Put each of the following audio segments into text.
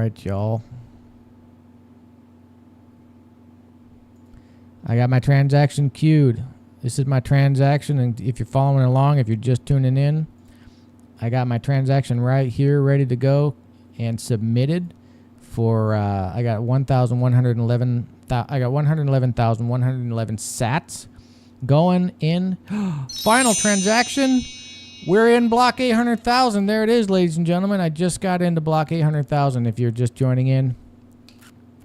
right, y'all. I got my transaction queued. This is my transaction, and if you're following along, if you're just tuning in, I got my transaction right here, ready to go, and submitted for. I got 1,111. I got 111,111 sats going in. Final transaction. We're in block 800,000. There it is, ladies and gentlemen. I just got into block 800,000. If you're just joining in,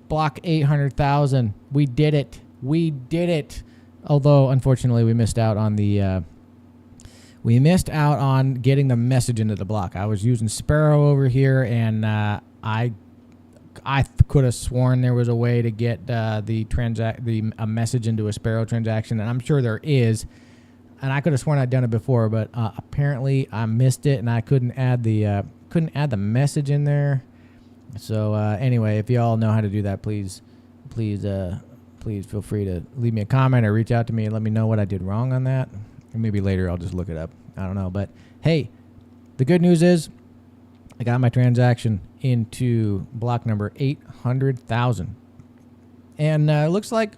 block 800,000. We did it. We did it. Although, unfortunately, we missed out on the. We missed out on getting the message into the block. I was using Sparrow over here, and I could have sworn there was a way to get a message into a Sparrow transaction, and I'm sure there is. And I could have sworn I'd done it before, but apparently I missed it, and I couldn't add the message in there. So anyway, if y'all know how to do that, please feel free to leave me a comment or reach out to me and let me know what I did wrong on that. Or maybe later I'll just look it up. I don't know. But hey, the good news is I got my transaction into block number 800,000. And looks like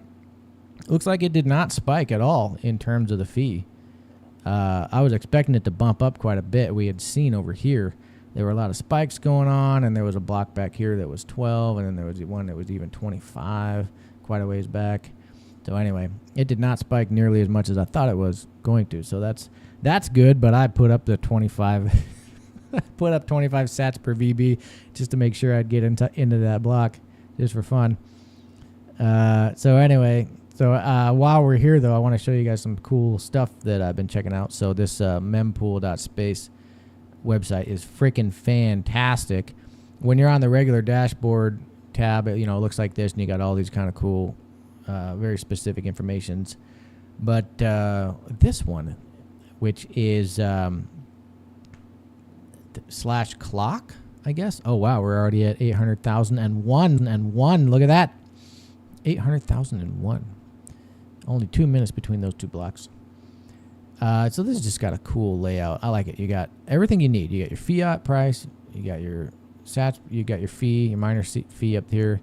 it did not spike at all in terms of the fee. I was expecting it to bump up quite a bit. We had seen over here there were a lot of spikes going on, and there was a block back here that was 12, and then there was one that was even 25, quite a ways back. So anyway, it did not spike nearly as much as I thought it was going to. So that's good, but I put up the 25 put up 25 sats per VB just to make sure I'd get into that block just for fun. So anyway, while we're here though, I want to show you guys some cool stuff that I've been checking out. So this mempool.space website is freaking fantastic. When you're on the regular dashboard tab, it looks like this, and you got all these kind of cool very specific informations. But this one, which is /clock, I guess. Oh, wow. We're already at 800,001. Look at that. 800,001. Only 2 minutes between those two blocks. So this has just got a cool layout. I like it. You got everything you need. You got your fiat price. You got your sats. You got your fee, your miner fee up here.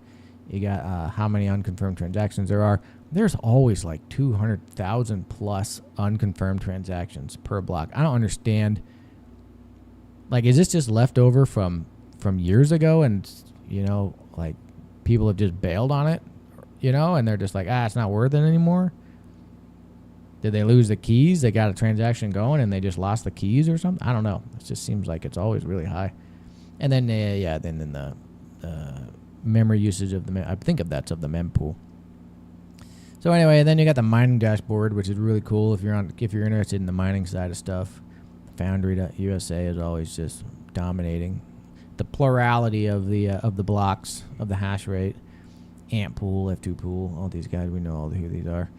You got how many unconfirmed transactions there are. There's always like 200,000 plus unconfirmed transactions per block. I don't understand. Like, is this just left over from years ago, and like people have just bailed on it, and they're just like, it's not worth it anymore? Did they lose the keys? They got a transaction going and they just lost the keys or something? I don't know. It just seems like it's always really high. And then then the memory usage of I think that's of the mempool. So anyway, then you got the mining dashboard, which is really cool if you're interested in the mining side of stuff. Foundry.USA is always just dominating the plurality of the blocks of the hash rate. Ant pool, F2 pool, all these guys, we know all who these are.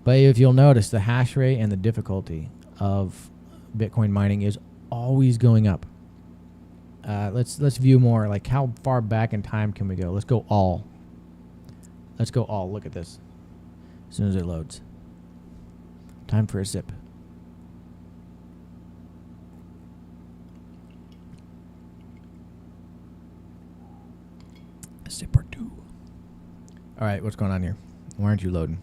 But if you'll notice, the hash rate and the difficulty of Bitcoin mining is always going up. Let's view more. Like, how far back in time can we go? Let's go all. Look at this. As soon as it loads. Time for a sip. A sip or two. All right, what's going on here? Why aren't you loading?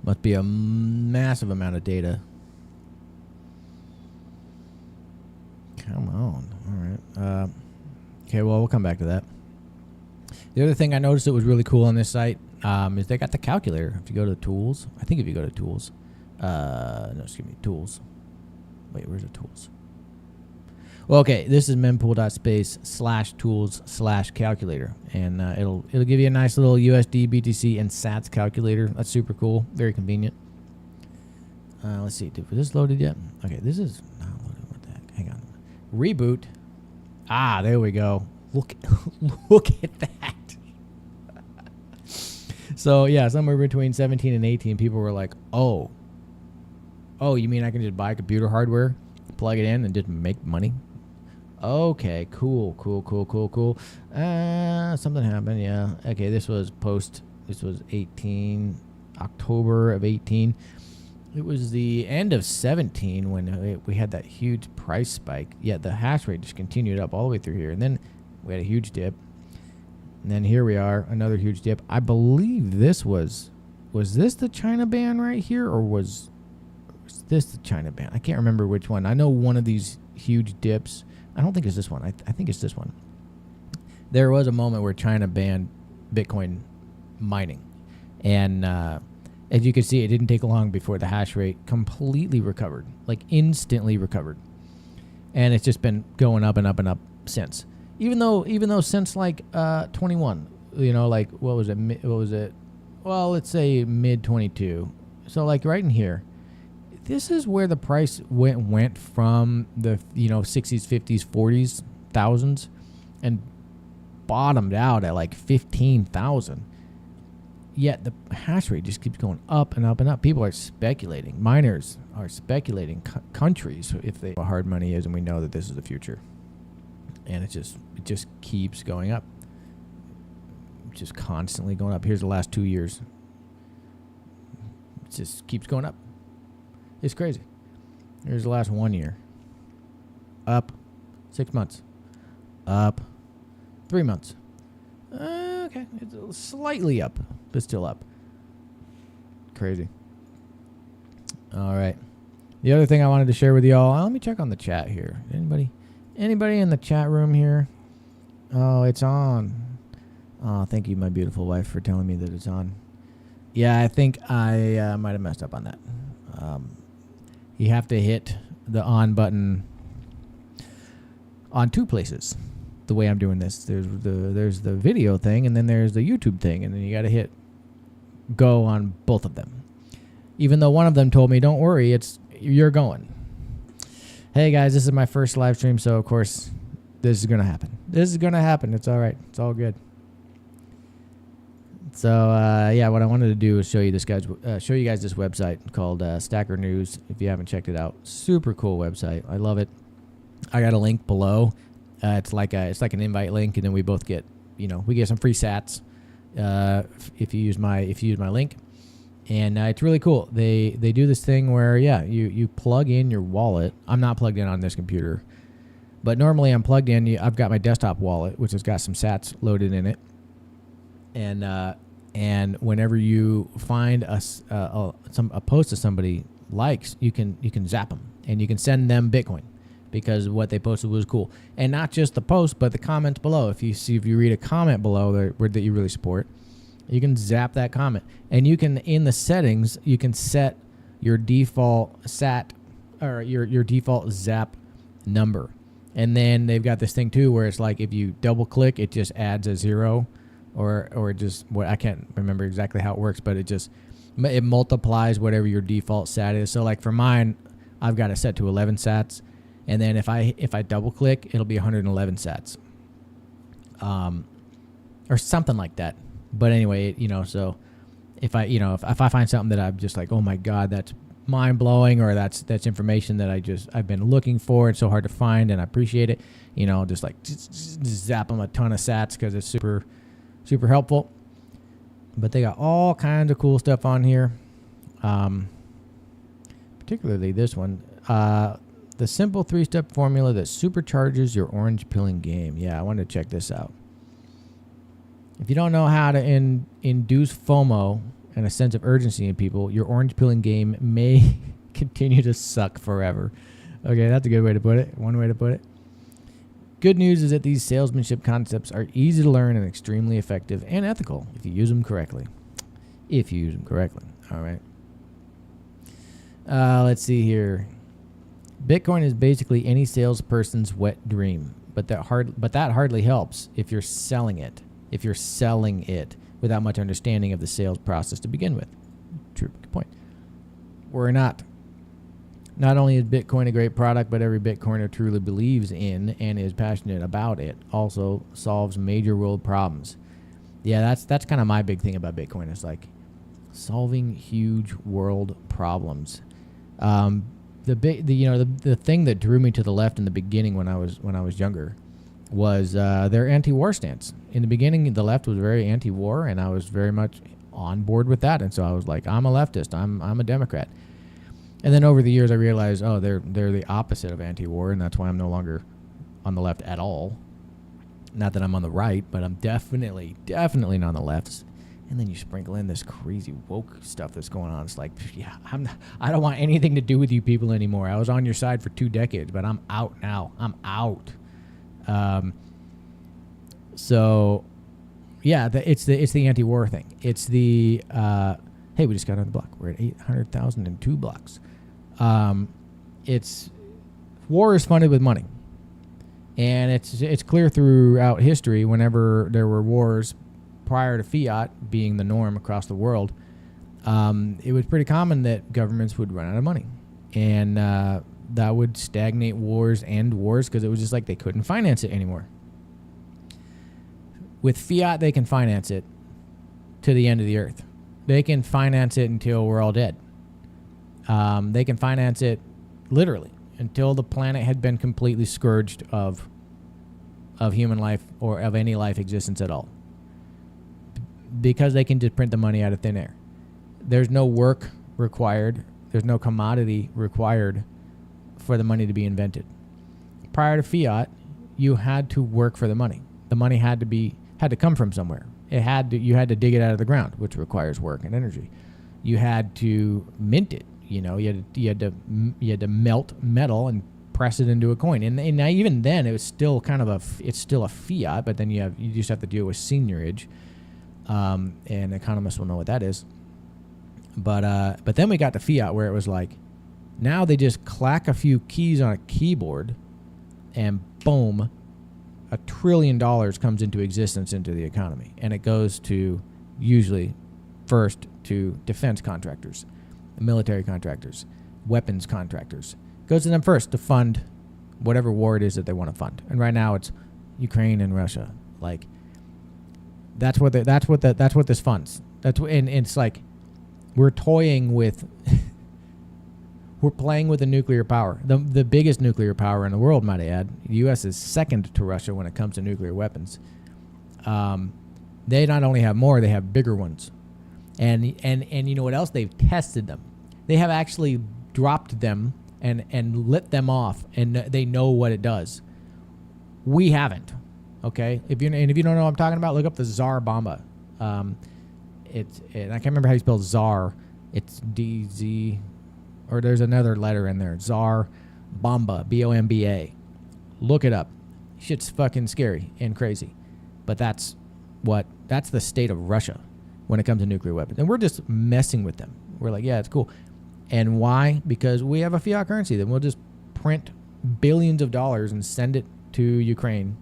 Must be a massive amount of data. Come on. All right. Okay, well, we'll come back to that. The other thing I noticed that was really cool on this site is they got the calculator. If you go to tools, tools. Tools. Wait, where's the tools? Well, okay, this is mempool.space/tools/calculator, and it'll give you a nice little USD, BTC, and Sats calculator. That's super cool, very convenient. Let's see, was this loaded yet? Okay, this is not loaded. What the heck? Hang on. Reboot. There we go. Look at that. So yeah, somewhere between 17 and 18, people were like, "Oh, you mean I can just buy computer hardware, plug it in, and just make money?" Okay, cool. Something happened, yeah. Okay, this was October of 18. It was the end of 17 when we had that huge price spike. Yet the hash rate just continued up all the way through here. And then we had a huge dip. And then here we are, another huge dip. I believe this was this the China ban right here? Or was this the China ban? I can't remember which one. I know one of these huge dips. I don't think it's this one. I think it's this one. There was a moment where China banned Bitcoin mining. And as you can see, it didn't take long before the hash rate completely recovered, like instantly recovered. And it's just been going up and up and up since. Even though since like 21, like what was it? Well, let's say mid 22. So like right in here, this is where the price went from the 60s, 50s, 40s, thousands, and bottomed out at like 15,000. Yet the hash rate just keeps going up and up and up. People are speculating. Miners are speculating. Countries, if they know how hard money is, and we know that this is the future. And it just keeps going up. Just constantly going up. Here's the last 2 years. It just keeps going up. It's crazy. Here's the last 1 year. Up 6 months. Up 3 months. Okay, it's slightly up, but still up. Crazy. All right. The other thing I wanted to share with y'all, let me check on the chat here. Anybody in the chat room here? Oh, it's on. Oh, thank you, my beautiful wife, for telling me that it's on. Yeah, I think I might have messed up on that. You have to hit the on button on two places. The way I'm doing this, there's the video thing, and then there's the YouTube thing, and then you got to hit go on both of them. Even though one of them told me, "Don't worry, you're going." Hey guys, this is my first live stream, so of course this is gonna happen. It's all right. It's all good. So yeah, what I wanted to do is show you guys this website called Stacker News. If you haven't checked it out, super cool website. I love it. I got a link below. It's like an invite link, and then we both get we get some free sats if you use my link, and it's really cool. They do this thing where you plug in your wallet. I'm not plugged in on this computer, but normally I'm plugged in. I've got my desktop wallet, which has got some sats loaded in it, and whenever you find a post that somebody likes, you can zap them and you can send them Bitcoin. Because what they posted was cool, and not just the post, but the comments below. If you read a comment below that you really support, you can zap that comment, and you can in the settings you can set your default sat or your default zap number, and then they've got this thing too where it's like if you double click, it just adds a 0, or just what I can't remember exactly how it works, but it multiplies whatever your default sat is. So like for mine, I've got it set to 11 sats. And then if I double click, it'll be 111 sats, or something like that. But anyway, so if I find something that I'm just like, oh my god, that's mind blowing, or that's information that I've been looking for, it's so hard to find, and I appreciate it, just zap them a ton of sats because it's super super helpful. But they got all kinds of cool stuff on here, particularly this one. The simple 3-step formula that supercharges your orange pilling game. Yeah, I wanted to check this out. If you don't know how to induce FOMO and a sense of urgency in people, your orange pilling game may continue to suck forever. Okay, that's a good way to put it. One way to put it. Good news is that these salesmanship concepts are easy to learn and extremely effective and ethical if you use them correctly. All right. Let's see here. Bitcoin is basically any salesperson's wet dream, but that hardly helps if you're selling it. If you're selling it without much understanding of the sales process to begin with. True, good point. We're not. Not only is Bitcoin a great product, but every Bitcoiner truly believes in and is passionate about it. Also solves major world problems. Yeah, that's kind of my big thing about Bitcoin. It's like solving huge world problems. The thing that drew me to the left in the beginning when I was younger was their anti-war stance. In the beginning, the left was very anti-war, and I was very much on board with that. And so I was like, I'm a leftist. I'm a Democrat. And then over the years, I realized, oh, they're the opposite of anti-war, and that's why I'm no longer on the left at all. Not that I'm on the right, but I'm definitely not on the left. And then you sprinkle in this crazy woke stuff that's going on. It's like, yeah, I don't want anything to do with you people anymore. I was on your side for 2 decades, but I'm out now. I'm out. So, yeah, it's the anti-war thing. It's the hey, we just got on the block. We're at 800,002 blocks. It's war is funded with money. And it's clear throughout history, whenever there were wars prior to fiat being the norm across the world, it was pretty common that governments would run out of money. And that would stagnate wars, end wars, because it was just like they couldn't finance it anymore. With fiat, they can finance it to the end of the earth. They can finance it until we're all dead. They can finance it literally until the planet had been completely scourged of human life or of any life existence at all. Because they can just print the money out of thin air. There's no work required. There's no commodity required for the money to be invented. Prior to fiat, you had to work for the money. The money had to come from somewhere. You had to dig it out of the ground, which requires work and energy. You had to mint it. You had to melt metal and press it into a coin. And even then, it was still it's still a fiat. But then you just have to deal with seigniorage, and economists will know what that is. But then we got to fiat, where it was like, now they just clack a few keys on a keyboard, and boom, $1 trillion comes into existence into the economy, and it goes to usually first to defense contractors, military contractors, weapons contractors. Goes to them first to fund whatever war it is that they want to fund. And right now it's Ukraine and Russia. Like that's what this funds. And it's like we're toying with we're playing with a nuclear power. The biggest nuclear power in the world, might I add. The US is second to Russia when it comes to nuclear weapons. They not only have more, they have bigger ones. And you know what else? They've tested them. They have actually dropped them and lit them off, and they know what it does. We haven't. Okay? If you don't know what I'm talking about, look up the Tsar Bomba. I can't remember how you spell Tsar. It's DZ, or there's another letter in there. Tsar Bomba, Bomba. Look it up. Shit's fucking scary and crazy. But that's the state of Russia when it comes to nuclear weapons. And we're just messing with them. We're like, yeah, it's cool. And why? Because we have a fiat currency. Then we'll just print billions of dollars and send it to Ukraine.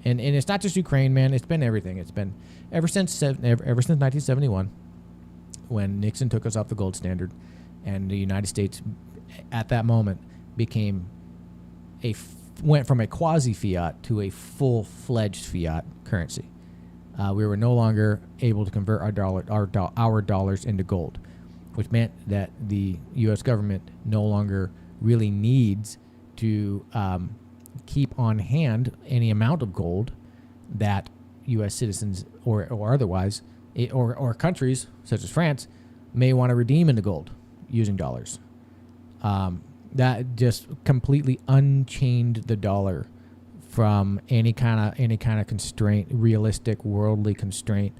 And it's not just Ukraine, man. It's been everything. It's been ever since 1971, when Nixon took us off the gold standard, and the United States at that moment went from a quasi-fiat to a full-fledged fiat currency. We were no longer able to convert our dollars into gold, which meant that the U.S. government no longer really needs to keep on hand any amount of gold that U.S. citizens or otherwise, or countries such as France may want to redeem into gold using dollars. That just completely unchained the dollar from any kind of constraint, realistic worldly constraint,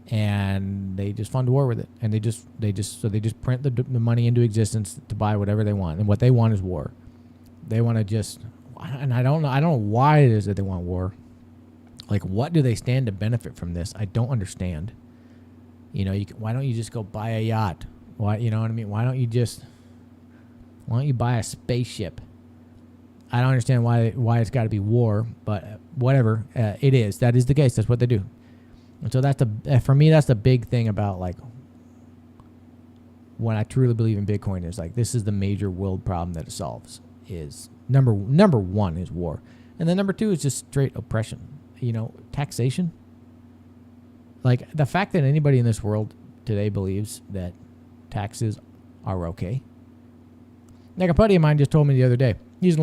and they just fund war with it. And they just print the money into existence to buy whatever they want. And what they want is war. They want to just, and I don't know why it is that they want war. Like, what do they stand to benefit from this? I don't understand. Why don't you just go buy a yacht? Why, you know what I mean? Why don't you buy a spaceship? I don't understand why it's got to be war, but whatever. It is. That is the case. That's what they do. And so for me, that's the big thing about, like, what I truly believe in Bitcoin is, like, this is the major world problem that it solves. Is number one is war, and then number two is just straight oppression. Taxation. Like, the fact that anybody in this world today believes that taxes are okay. Like, a buddy of mine just told me the other day, he's an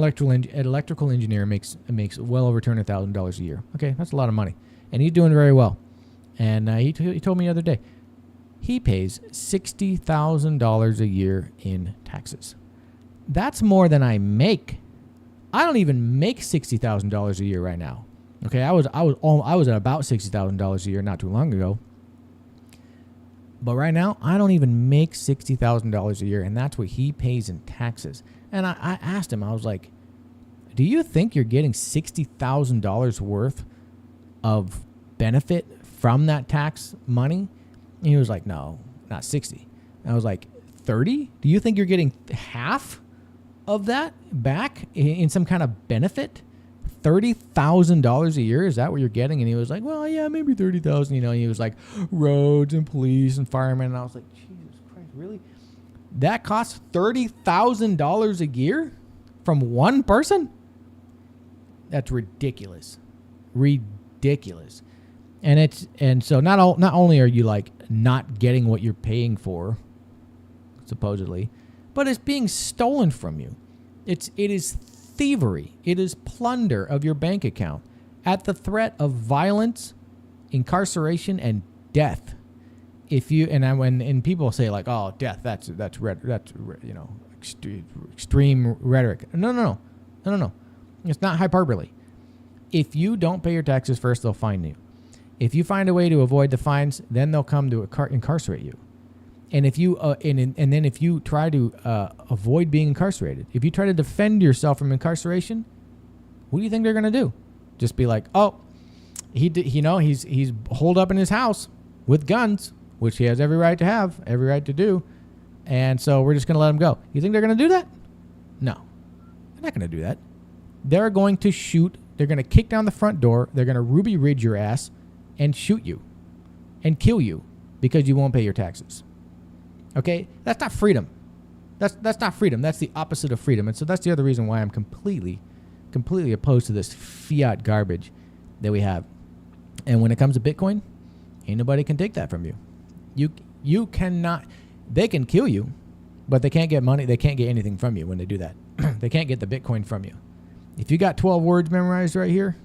electrical engineer, makes well over $200,000 a year. Okay, that's a lot of money, and he's doing very well. And he told me the other day, he pays $60,000 a year in taxes. That's more than I make. I don't even make $60,000 a year right now. Okay, I was at about $60,000 a year not too long ago. But right now, I don't even make $60,000 a year, and that's what he pays in taxes. And I asked him, I was like, do you think you're getting $60,000 worth of benefit from that tax money? And he was like, no, not 60. And I was like, 30? Do you think you're getting half of that back in some kind of benefit? $30,000 a year, is that what you're getting? And he was like, well, yeah, maybe 30,000. He was like, roads and police and firemen. And I was like, Jesus Christ, really? That costs $30,000 a year from one person? That's ridiculous. Ridiculous. And so not only are you like not getting what you're paying for, supposedly, but it's being stolen from you. It is thievery. It is plunder of your bank account at the threat of violence, incarceration, and death. When people say like, "Oh, death," that's extreme rhetoric. No. It's not hyperbole. If you don't pay your taxes first, they'll fine you. If you find a way to avoid the fines, then they'll come to incarcerate you. And if you then if you try to avoid being incarcerated, if you try to defend yourself from incarceration, what do you think they're going to do? Just be like, oh, he's holed up in his house with guns, which he has every right to have, every right to do, and so we're just going to let him go. You think they're going to do that? No, they're not going to do that. They're going to shoot. They're going to kick down the front door. They're going to Ruby Ridge your ass and shoot you and kill you because you won't pay your taxes. Okay, that's not freedom. That's not freedom. That's the opposite of freedom. And so that's the other reason why I'm completely opposed to this fiat garbage that we have. And when it comes to Bitcoin, ain't nobody can take that from you. You cannot. They can kill you, but they can't get money. They can't get anything from you when they do that. They can't get the Bitcoin from you. If you got 12 words memorized right here,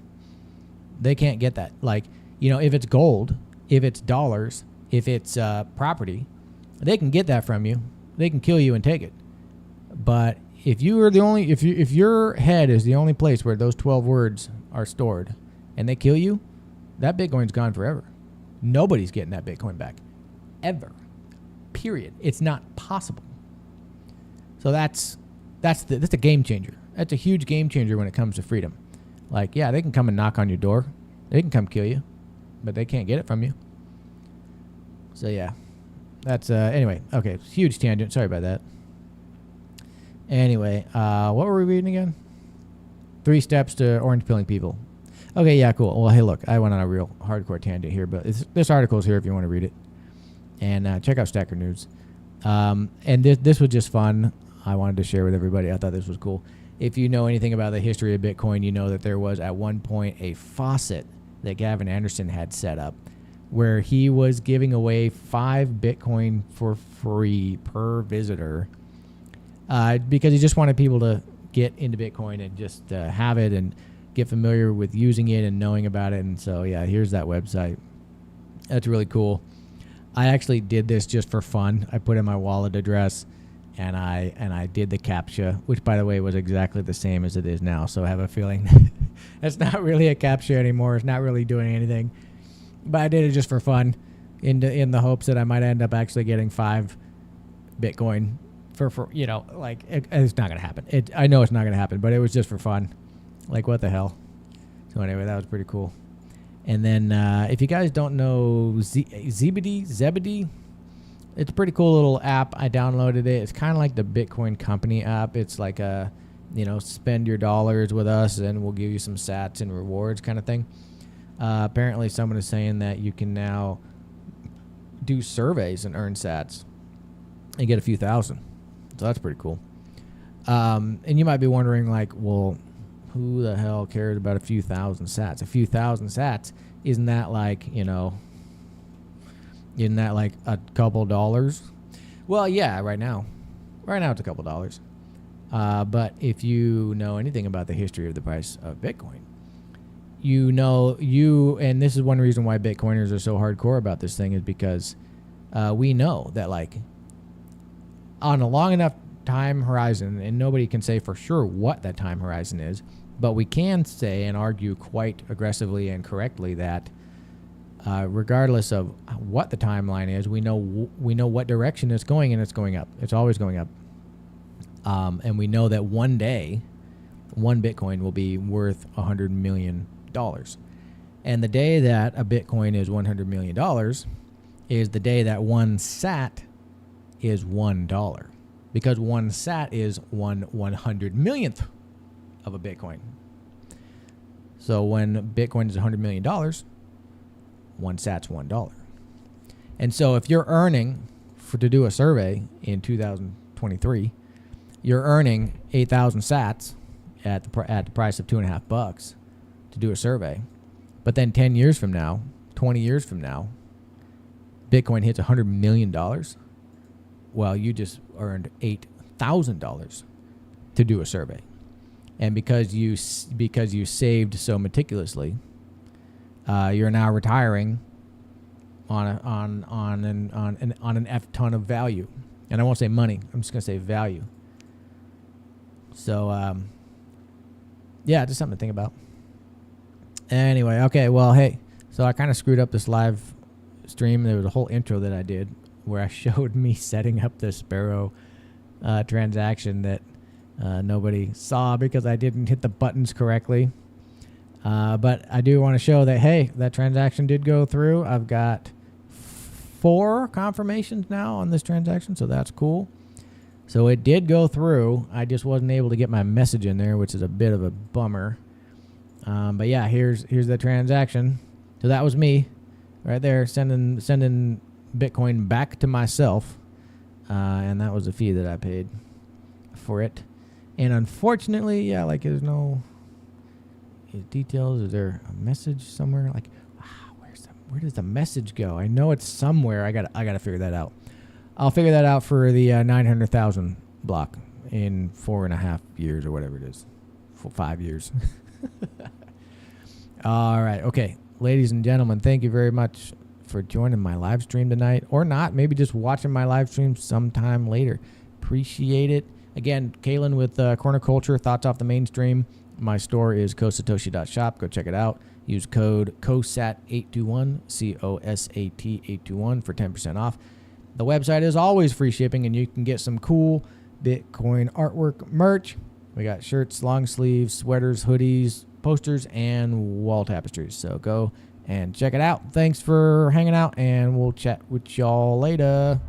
they can't get that. Like, if it's gold, if it's dollars, if it's property, they can get that from you. They can kill you and take it. But if your head is the only place where those 12 words are stored and they kill you, that Bitcoin's gone forever. Nobody's getting that Bitcoin back. Ever. Period. It's not possible. So that's a game changer. That's a huge game changer when it comes to freedom. Like, yeah, they can come and knock on your door. They can come kill you, but they can't get it from you. So yeah. That's anyway. Okay, huge tangent. Sorry about that. Anyway, what were we reading again? 3 steps to orange pilling people. Okay, yeah, cool. Well, hey, look, I went on a real hardcore tangent here, but this article's here if you want to read it. And check out Stacker News. And this was just fun. I wanted to share with everybody. I thought this was cool. If you know anything about the history of Bitcoin, you know that there was at one point a faucet that Gavin Anderson had set up, where he was giving away 5 Bitcoin for free per visitor because he just wanted people to get into Bitcoin and just have it and get familiar with using it and knowing about it. And so, yeah, here's that website. That's really cool. I actually did this just for fun. I put in my wallet address and I did the CAPTCHA, which, by the way, was exactly the same as it is now. So I have a feeling it's not really a CAPTCHA anymore. It's not really doing anything. But I did it just for fun in the hopes that I might end up actually getting 5 Bitcoin for it's not going to happen. I know it's not going to happen, but it was just for fun. Like, what the hell? So anyway, that was pretty cool. And then if you guys don't know Zebedee, it's a pretty cool little app. I downloaded it. It's kind of like the Bitcoin Company app. It's like a, spend your dollars with us and we'll give you some sats and rewards kind of thing. Apparently someone is saying that you can now do surveys and earn sats and get a few thousand. So that's pretty cool. And you might be wondering, like, well, who the hell cares about a few thousand sats? A few thousand sats, isn't that like, isn't that like a couple dollars? Well, yeah, right now it's a couple dollars. But if you know anything about the history of the price of Bitcoin, and this is one reason why Bitcoiners are so hardcore about this thing, is because we know that like on a long enough time horizon, and nobody can say for sure what that time horizon is, but we can say and argue quite aggressively and correctly that regardless of what the timeline is, we know what direction it's going, and it's going up. It's always going up. And we know that one day, one Bitcoin will be worth $100 million. And the day that a Bitcoin is $100 million is the day that one sat is $1. Because one sat is 1/100 millionth of a Bitcoin. So when Bitcoin is $100 million, one sat's $1. And so if you're earning, to do a survey in 2023, you're earning 8,000 sats at the price of $2.50 to do a survey. But then 10 years from now, 20 years from now, Bitcoin hits $100 million. Well, you just earned $8,000 to do a survey. And because you saved so meticulously, you're now retiring on an F ton of value. And I won't say money. I'm just gonna say value. So yeah, just something to think about. Anyway, okay. Well, hey. So I kind of screwed up this live stream. There was a whole intro that I did where I showed me setting up the Sparrow transaction that nobody saw because I didn't hit the buttons correctly. But I do want to show that, hey, that transaction did go through. I've got 4 confirmations now on this transaction, so that's cool. So it did go through. I just wasn't able to get my message in there, which is a bit of a bummer. But yeah, here's the transaction. So that was me right there sending Bitcoin back to myself. And that was the fee that I paid for it. And unfortunately, yeah, like there's no details. Is there a message somewhere? Like, where does the message go? I know it's somewhere. I gotta figure that out. I'll figure that out for the 900,000 block in 4.5 years or whatever it is. 5 years. All right. Okay. Ladies and gentlemen, thank you very much for joining my live stream tonight, or not. Maybe just watching my live stream sometime later. Appreciate it. Again, Kalen with Corner Culture, Thoughts Off the Mainstream. My store is kosatoshi.shop. Go check it out. Use code COSAT821, COSAT821 for 10% off. The website is always free shipping, and you can get some cool Bitcoin artwork merch. We got shirts, long sleeves, sweaters, hoodies, posters, and wall tapestries. So go and check it out. Thanks for hanging out, and we'll chat with y'all later.